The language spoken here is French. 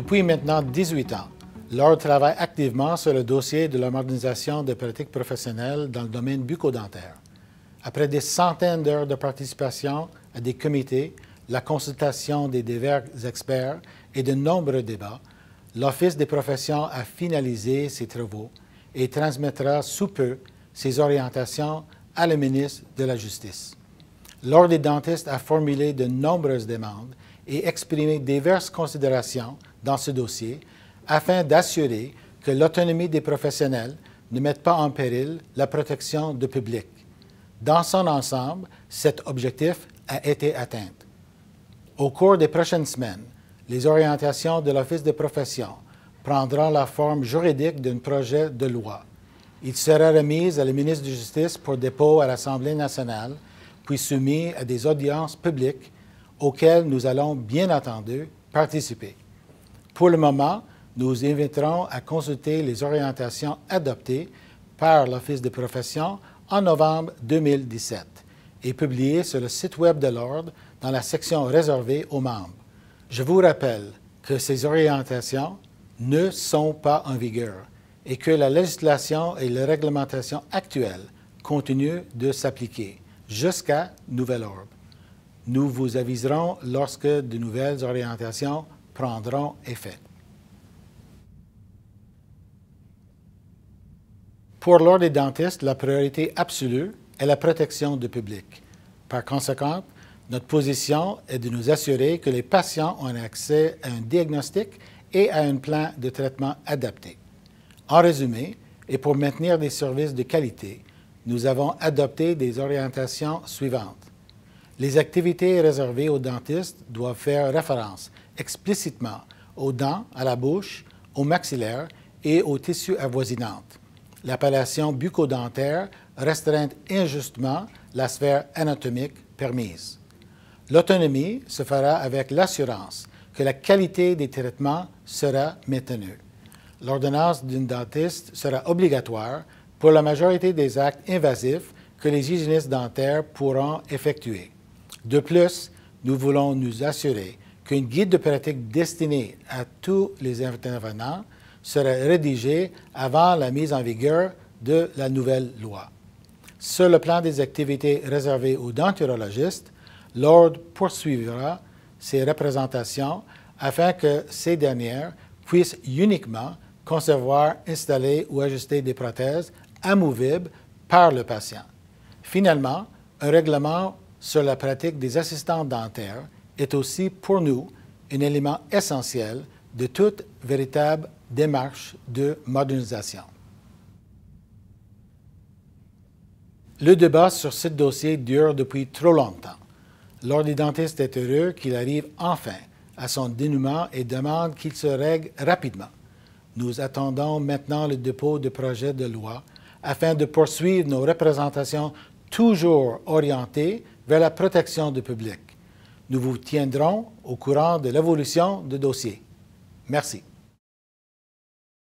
Depuis maintenant 18 ans, l'Ordre travaille activement sur le dossier de la modernisation des pratiques professionnelles dans le domaine bucco-dentaire. Après des centaines d'heures de participation à des comités, la consultation des divers experts et de nombreux débats, l'Office des professions a finalisé ses travaux et transmettra sous peu ses orientations à la ministre de la Justice. L'Ordre des dentistes a formulé de nombreuses demandes et exprimé diverses considérations dans ce dossier afin d'assurer que l'autonomie des professionnels ne mette pas en péril la protection du public. Dans son ensemble, cet objectif a été atteint. Au cours des prochaines semaines, les orientations de l'Office des professions prendront la forme juridique d'un projet de loi. Il sera remis à la ministre de la Justice pour dépôt à l'Assemblée nationale, puis soumis à des audiences publiques auxquelles nous allons bien entendu participer. Pour le moment, nous inviterons à consulter les orientations adoptées par l'Office des professions en novembre 2017 et publiées sur le site Web de l'Ordre dans la section réservée aux membres. Je vous rappelle que ces orientations ne sont pas en vigueur et que la législation et la réglementation actuelle continuent de s'appliquer jusqu'à nouvel ordre. Nous vous aviserons lorsque de nouvelles orientations prendront effet. Pour l'Ordre des dentistes, la priorité absolue est la protection du public. Par conséquent, notre position est de nous assurer que les patients ont accès à un diagnostic et à un plan de traitement adapté. En résumé, et pour maintenir des services de qualité, nous avons adopté des orientations suivantes. Les activités réservées aux dentistes doivent faire référence explicitement aux dents, à la bouche, au maxillaire et aux tissus avoisinants. L'appellation bucco-dentaire restreint injustement la sphère anatomique permise. L'autonomie se fera avec l'assurance que la qualité des traitements sera maintenue. L'ordonnance d'un dentiste sera obligatoire pour la majorité des actes invasifs que les hygiénistes dentaires pourront effectuer. De plus, nous voulons nous assurer qu'un guide de pratique destiné à tous les intervenants sera rédigé avant la mise en vigueur de la nouvelle loi. Sur le plan des activités réservées aux denturologistes, l'Ordre poursuivra ses représentations afin que ces dernières puissent uniquement concevoir, installer ou ajuster des prothèses amovibles par le patient. Finalement, un règlement sur la pratique des assistants dentaires est aussi pour nous un élément essentiel de toute véritable démarche de modernisation. Le débat sur ce dossier dure depuis trop longtemps. L'Ordre des dentistes est heureux qu'il arrive enfin à son dénouement et demande qu'il se règle rapidement. Nous attendons maintenant le dépôt de projet de loi afin de poursuivre nos représentations toujours orientées vers la protection du public. Nous vous tiendrons au courant de l'évolution du dossier. Merci.